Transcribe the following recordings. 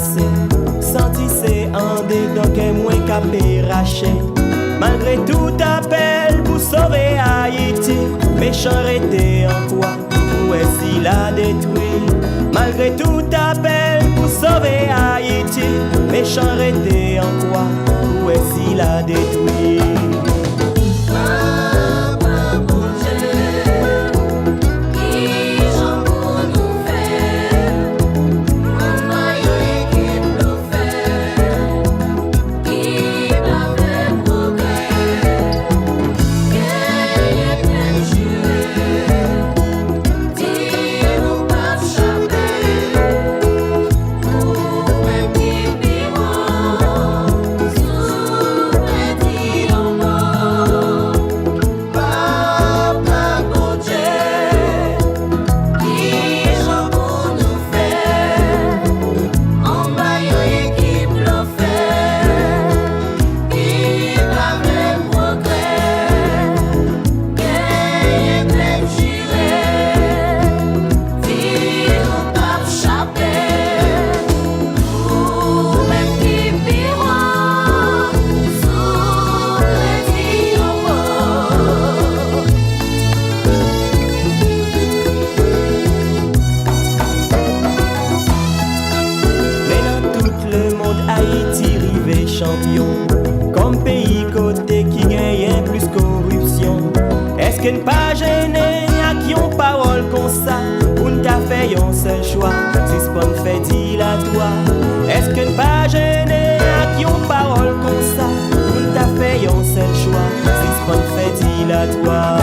menacé. Senti c'est en dedans que moins capé raché. Malgré tout appel pour sauver Haïti, méchant arrêté en quoi? Où est-ce qu'il a détruit? Malgré tout appel pour sauver Haïti, méchant arrêté en quoi? Où est-ce qu'il a détruit? Haïti rivé champion, comme pays côté qui gagne plus corruption. Est-ce qu'une pas gêné à qui on parole comme ça? Ou t'a fait un seul choix, si ce qu'on fait dilatoire. Est-ce qu'une pas gêné à qui on parole comme ça? Ou t'a fait un seul choix, si ce qu'on fait dilatoire.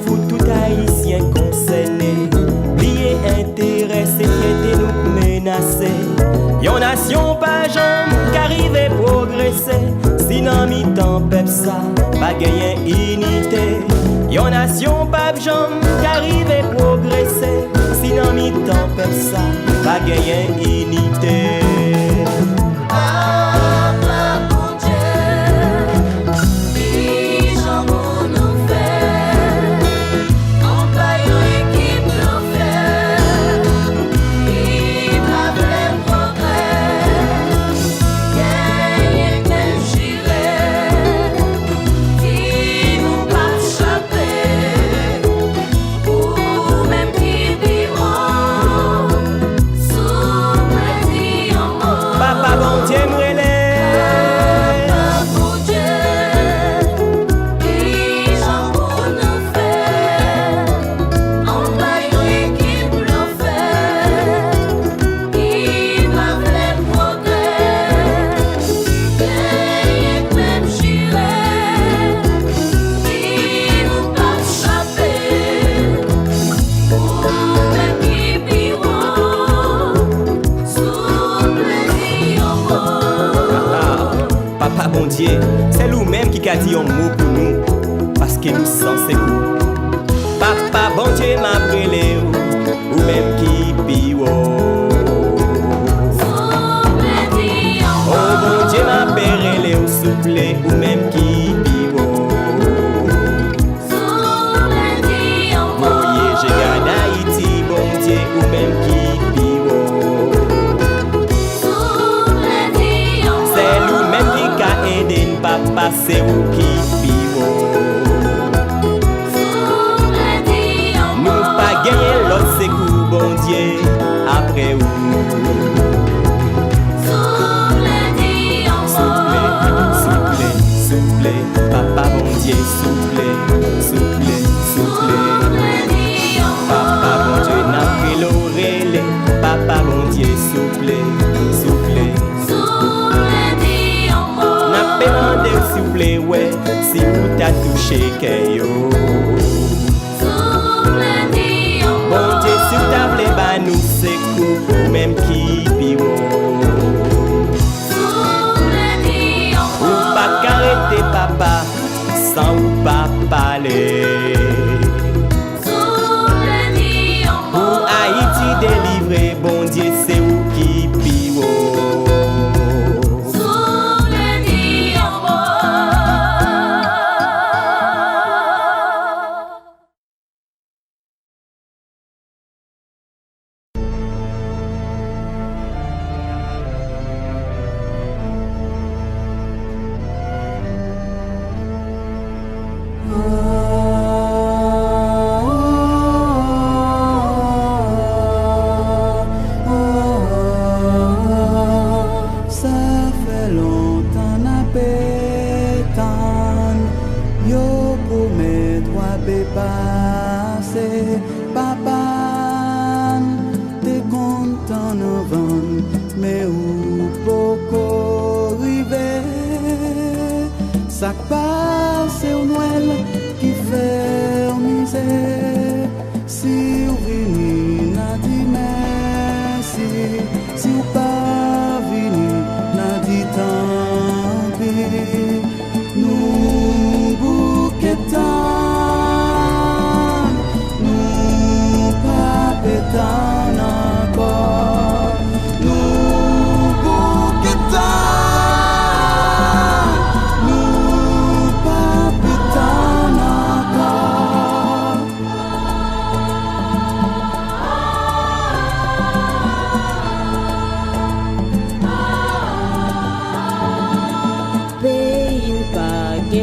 Fou tout haïtien concerné, lié intéressé, qui nous menacé. Yon nation pas jambe qu'arrive progresser, sinon mi-temps pep ça, pas gagner unité. Yon nation pas jambe qu'arrive progresser, sinon mi-temps pep ça, pas gagner unité. Bon Dieu, c'est lui-même qui a dit un mot pour nous, parce que nous sommes ses coups. Papa, bon Dieu m'a brûlé, ou même qui pio. Oh bon Dieu m'a perrelé ou soufflé ou même qui pio. Voyez j'ai gagné Haïti, bon Dieu ou même qui pio. C'est lui même qui a aidé ne pas passer ou qui pio. Nous pas gagner l'autre secours, bon Dieu, après ou. Soufflez, papa bon Dieu, soufflez. Papa bon Dieu, n'a pris l'oreille, papa bon Dieu, soufflez. N'a pas demandé soufflez, ouais, si vous t'a touché, que yo. Bon Dieu, si vous t'avez bah nous secours, ou même qui pio. Ou pas qu'arrêter papa, sans ou pas parler. Pour Haïti délivrer, bon Dieu, c'est où qui pio. Mais où beaucoup arriver, ça passe au Noël qui fait misère. Si vous venez, n'a dit merci. Si vous pas venez, n'a dit tant pis. Nous bouquetons, nous pas pétons encore.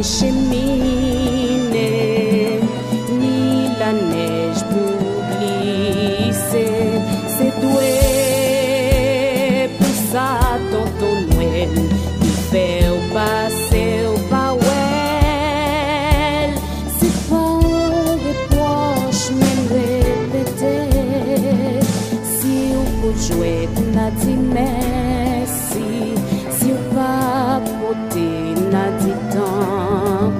Cheminée, ni la neige pour glisser, c'est doué pour ça tonton Noël qui fait au passer au pawel. C'est pas reproche même répéter. Si vous pouvez jouer n'a dit merci, si vous pas porter n'a dit tant.